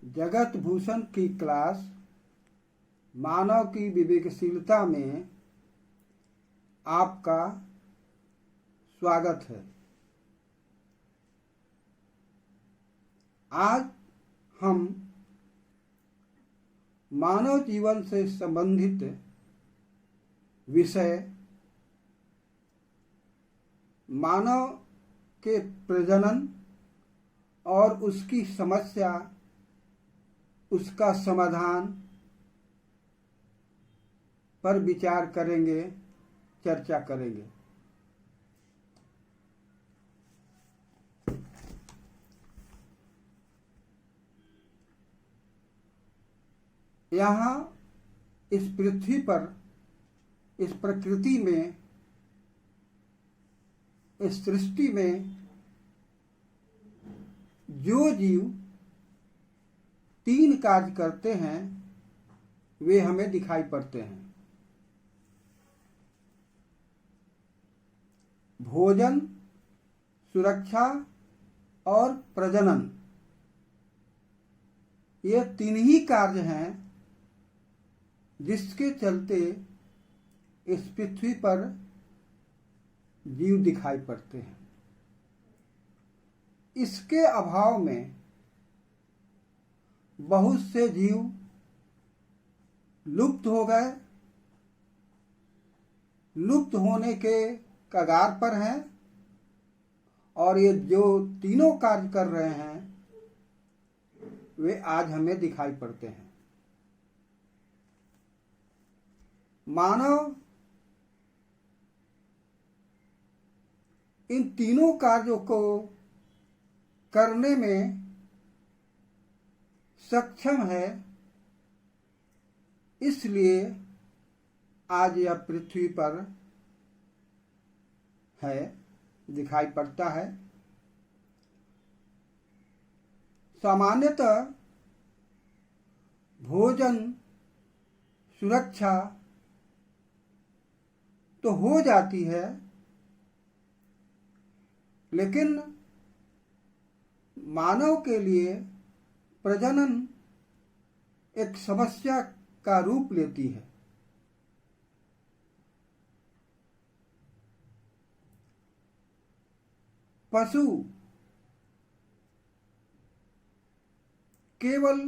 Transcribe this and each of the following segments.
जगत भूषण की क्लास मानव की विवेकशीलता में आपका स्वागत है। आज हम मानव जीवन से संबंधित विषय मानव के प्रजनन और उसकी समस्या, उसका समाधान पर विचार करेंगे, चर्चा करेंगे। यहाँ इस पृथ्वी पर, इस प्रकृति में, इस सृष्टि में जो जीव तीन कार्य करते हैं वे हमें दिखाई पड़ते हैं। भोजन, सुरक्षा और प्रजनन, ये तीन ही कार्य हैं जिसके चलते इस पृथ्वी पर जीव दिखाई पड़ते हैं। इसके अभाव में बहुत से जीव लुप्त हो गए, लुप्त होने के कगार पर हैं, और ये जो तीनों कार्य कर रहे हैं वे आज हमें दिखाई पड़ते हैं। मानव इन तीनों कार्यों को करने में सक्षम है, इसलिए आज यह पृथ्वी पर है, दिखाई पड़ता है। सामान्यतः भोजन, सुरक्षा तो हो जाती है, लेकिन मानव के लिए प्रजनन एक समस्या का रूप लेती है। पशु केवल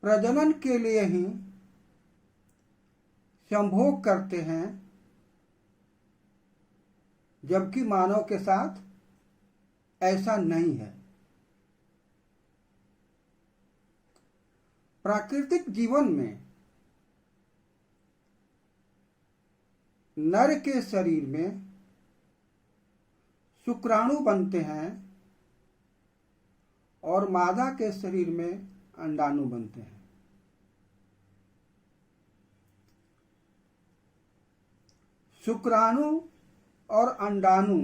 प्रजनन के लिए ही संभोग करते हैं, जबकि मानव के साथ ऐसा नहीं है। प्राकृतिक जीवन में नर के शरीर में शुक्राणु बनते हैं और मादा के शरीर में अंडाणु बनते हैं। शुक्राणु और अंडाणु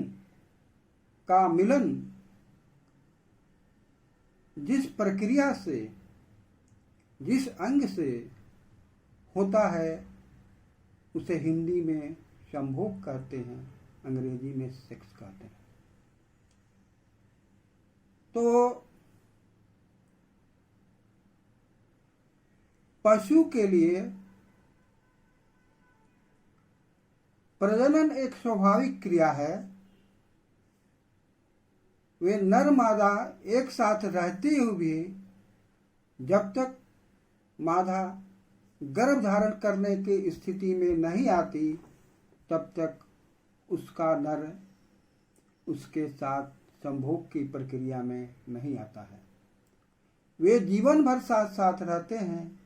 का मिलन जिस प्रक्रिया से, जिस अंग से होता है उसे हिंदी में संभोग कहते हैं, अंग्रेजी में सेक्स कहते हैं। तो पशु के लिए प्रजनन एक स्वाभाविक क्रिया है। वे नर मादा एक साथ रहते हुए भी जब तक मादा गर्भ धारण करने की स्थिति में नहीं आती तब तक उसका नर उसके साथ संभोग की प्रक्रिया में नहीं आता है। वे जीवन भर साथ साथ रहते हैं,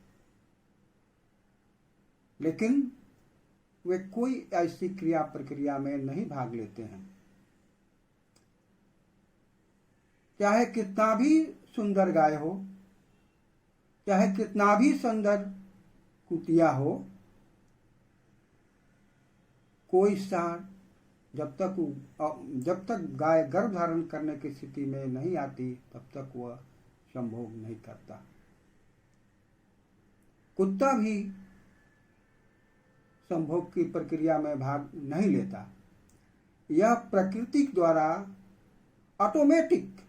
लेकिन वे कोई ऐसी क्रिया प्रक्रिया में नहीं भाग लेते हैं। चाहे कितना भी सुंदर गाय हो, चाहे कितना भी सुंदर कुतिया हो, कोई सांड जब तक गाय गर्भ धारण करने की स्थिति में नहीं आती तब तक वह संभोग नहीं करता। कुत्ता भी संभोग की प्रक्रिया में भाग नहीं लेता। यह प्रकृति द्वारा ऑटोमेटिक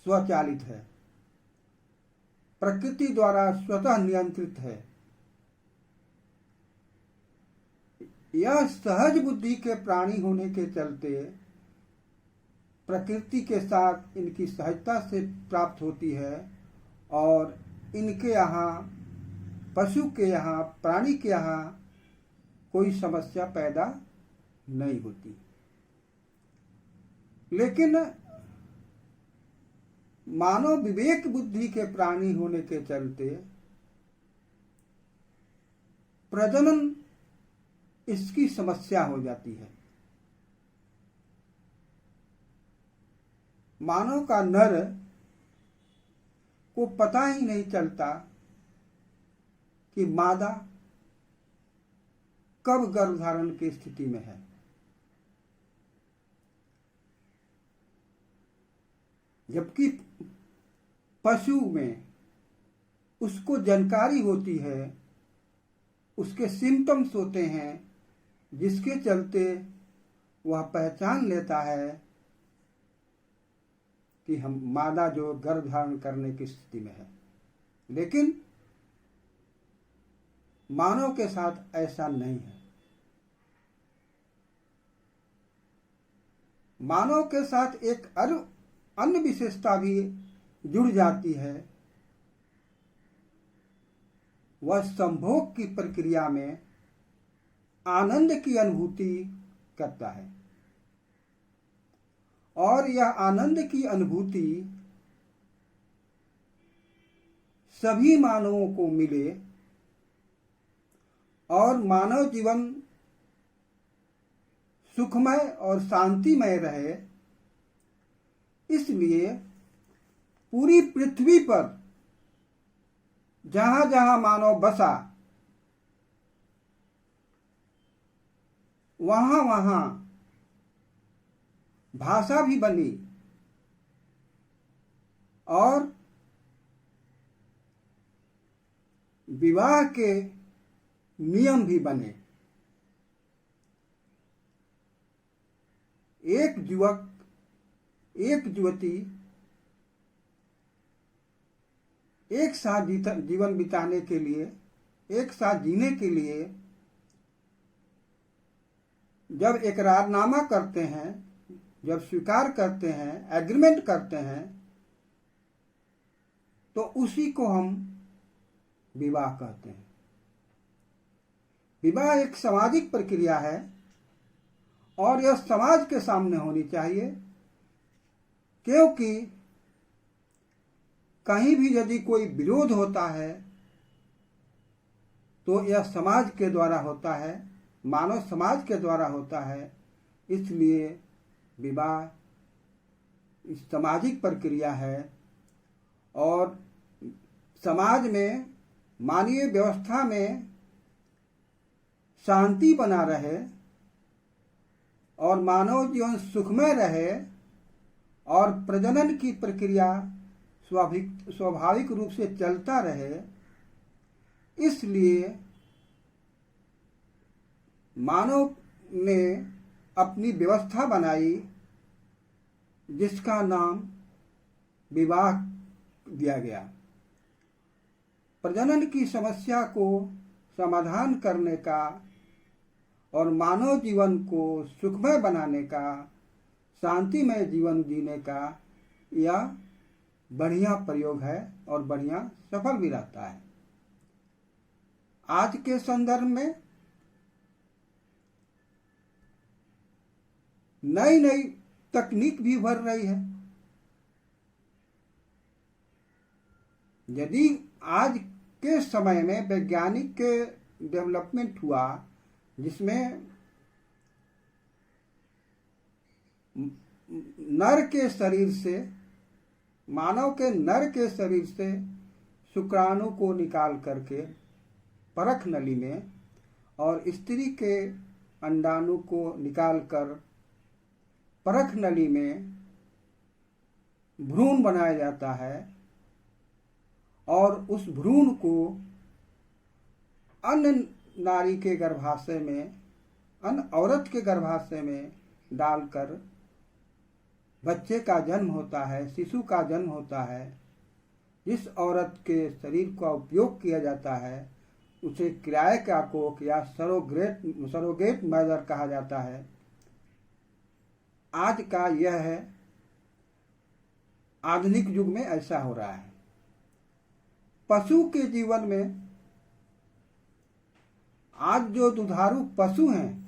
स्वचालित है। प्रकृति द्वारा स्वतः नियंत्रित है। यह सहज बुद्धि के प्राणी होने के चलते प्रकृति के साथ इनकी सहजता से प्राप्त होती है और इनके यहाँ, पशु के यहाँ, प्राणी के यहाँ कोई समस्या पैदा नहीं होती। लेकिन मानव विवेक बुद्धि के प्राणी होने के चलते प्रजनन इसकी समस्या हो जाती है। मानव का नर को पता ही नहीं चलता कि मादा कब गर्भधारण की स्थिति में है, जबकि पशु में उसको जानकारी होती है, उसके सिम्टम्स होते हैं जिसके चलते वह पहचान लेता है कि हम मादा जो गर्भ धारण करने की स्थिति में है। लेकिन मानव के साथ ऐसा नहीं है। मानव के साथ एक अन्य विशेषता भी जुड़ जाती है। वह संभोग की प्रक्रिया में आनंद की अनुभूति करता है और यह आनंद की अनुभूति सभी मानवों को मिले और मानव जीवन सुखमय और शांतिमय रहे, इसलिए पूरी पृथ्वी पर जहां जहां मानव बसा वहां वहां भाषा भी बनी और विवाह के नियम भी बने। एक युवक, एक युवती एक साथ जीवन बिताने के लिए, एक साथ जीने के लिए जब इकरारनामा करते हैं, जब स्वीकार करते हैं, एग्रीमेंट करते हैं, तो उसी को हम विवाह कहते हैं। विवाह एक सामाजिक प्रक्रिया है और यह समाज के सामने होनी चाहिए, क्योंकि कहीं भी यदि कोई विरोध होता है तो यह समाज के द्वारा होता है, मानव समाज के द्वारा होता है। इसलिए विवाह इस सामाजिक प्रक्रिया है और समाज में, मानवीय व्यवस्था में शांति बना रहे और मानव जीवन सुखमय रहे और प्रजनन की प्रक्रिया स्वाभाविक रूप से चलता रहे, इसलिए मानव ने अपनी व्यवस्था बनाई जिसका नाम विवाह दिया गया। प्रजनन की समस्या को समाधान करने का और मानव जीवन को सुखमय बनाने का, शांतिमय जीवन जीने का यह बढ़िया प्रयोग है और बढ़िया सफल भी रहता है। आज के संदर्भ में नई नई तकनीक भी उभर रही है। यदि आज के समय में वैज्ञानिक के डेवलपमेंट हुआ जिसमें नर के शरीर से, मानव के नर के शरीर से शुक्राणु को निकाल करके परख नली में और स्त्री के अंडाणु को निकालकर परख नली में भ्रूण बनाया जाता है और उस भ्रूण को अन्य नारी के गर्भाशय में, अन्य औरत के गर्भाशय में डालकर बच्चे का जन्म होता है, शिशु का जन्म होता है। जिस औरत के शरीर का उपयोग किया जाता है उसे किराए का कोख या सरोगेट मदर कहा जाता है। आज का यह है, आधुनिक युग में ऐसा हो रहा है। पशु के जीवन में आज जो दुधारू पशु हैं,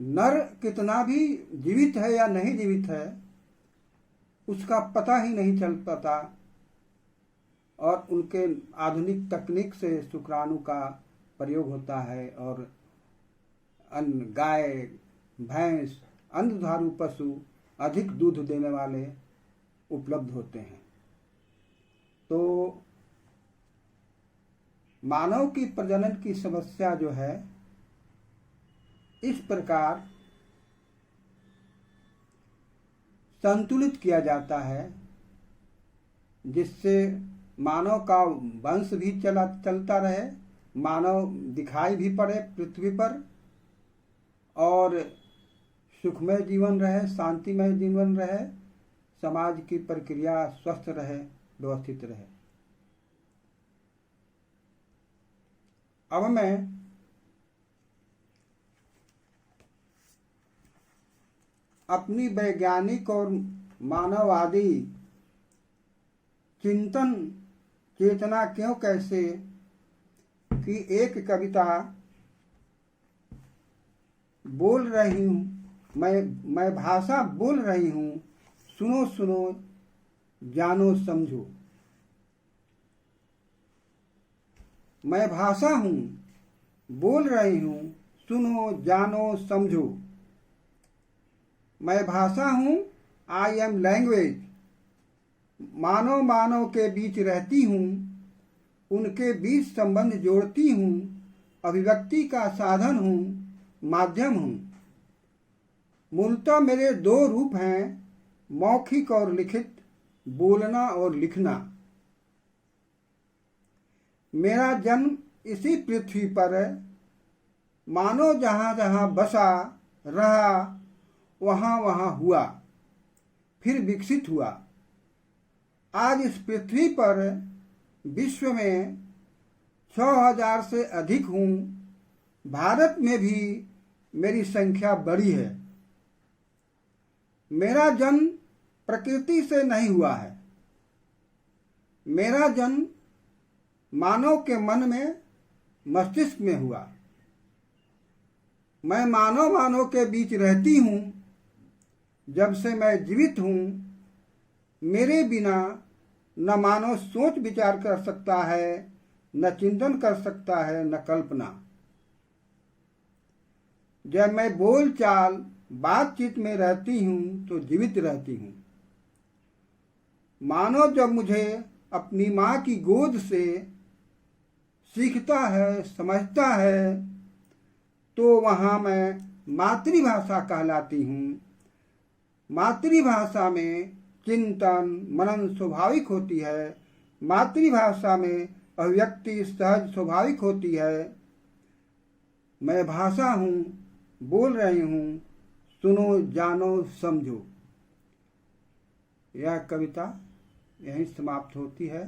नर कितना भी जीवित है या नहीं जीवित है उसका पता ही नहीं चल पाता, और उनके आधुनिक तकनीक से शुक्राणु का प्रयोग होता है और अन्य गाय, भैंस, अन्य दुधारू पशु अधिक दूध देने वाले उपलब्ध होते हैं। तो मानव की प्रजनन की समस्या जो है इस प्रकार संतुलित किया जाता है जिससे मानव का वंश भी चलता रहे, मानव दिखाई भी पड़े पृथ्वी पर, और सुखमय जीवन रहे, शांतिमय जीवन रहे, समाज की प्रक्रिया स्वस्थ रहे, व्यवस्थित रहे। अब मैं अपनी वैज्ञानिक और मानववादी चिंतन चेतना क्यों कैसे की एक कविता बोल रही हूँ, मैं भाषा बोल रही हूँ, सुनो सुनो जानो समझो। मैं भाषा हूँ, बोल रही हूँ, सुनो जानो समझो। मैं भाषा हूँ, आई एम लैंग्वेज। मानव मानव के बीच रहती हूँ, उनके बीच संबंध जोड़ती हूँ, अभिव्यक्ति का साधन हूँ, माध्यम हूँ। मूलतः मेरे दो रूप हैं, मौखिक और लिखित, बोलना और लिखना। मेरा जन्म इसी पृथ्वी पर मानो जहाँ जहाँ बसा रहा वहाँ वहाँ हुआ, फिर विकसित हुआ। आज इस पृथ्वी पर विश्व में 6000 से अधिक हूँ। भारत में भी मेरी संख्या बड़ी है। मेरा जन्म प्रकृति से नहीं हुआ है। मेरा जन्म मानव के मन में, मस्तिष्क में हुआ। मैं मानव के बीच रहती हूँ जब से मैं जीवित हूँ। मेरे बिना न मानव सोच विचार कर सकता है, न चिंतन कर सकता है, न कल्पना। जब मैं बोल चाल बातचीत में रहती हूँ तो जीवित रहती हूँ। मानव जब मुझे अपनी माँ की गोद से सीखता है, समझता है, तो वहाँ मैं मातृभाषा कहलाती हूँ। मातृभाषा में चिंतन मनन स्वाभाविक होती है। मातृभाषा में अभिव्यक्ति सहज स्वाभाविक होती है। मैं भाषा हूँ, बोल रही हूँ, सुनो जानो समझो। यह कविता यहीं समाप्त होती है।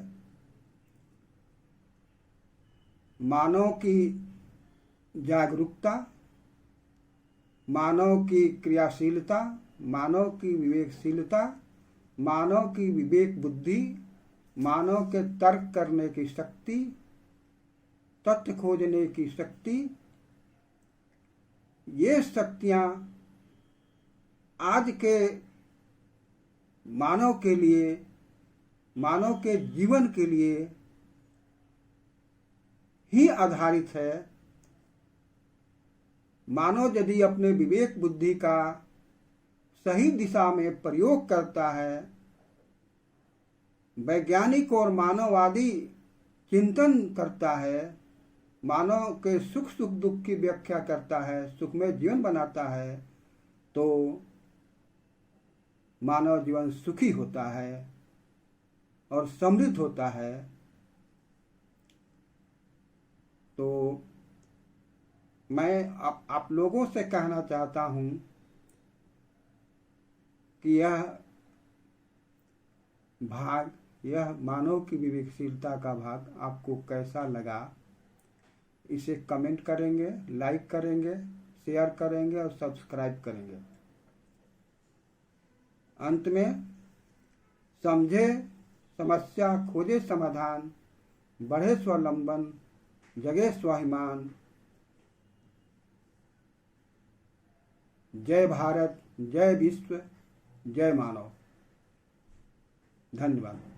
मानव की जागरूकता, मानव की क्रियाशीलता, मानव की विवेकशीलता, मानव की विवेक बुद्धि, मानव के तर्क करने की शक्ति, तथ्य खोजने की शक्ति, ये शक्तियाँ आज के मानव के लिए, मानव के जीवन के लिए ही आधारित है। मानव यदि अपने विवेक बुद्धि का सही दिशा में प्रयोग करता है, वैज्ञानिक और मानववादी चिंतन करता है, मानव के सुख सुख दुख की व्याख्या करता है, सुखमय जीवन बनाता है, तो मानव जीवन सुखी होता है और समृद्ध होता है। तो मैं आप लोगों से कहना चाहता हूँ कि यह भाग, यह मानव की विवेकशीलता का भाग आपको कैसा लगा, इसे कमेंट करेंगे, लाइक करेंगे, शेयर करेंगे और सब्सक्राइब करेंगे। अंत में, समझे समस्या, खोजे समाधान, बढ़े स्वावलंबन, जगे स्वाभिमान। जय भारत, जय विश्व, जय मानव। धन्यवाद।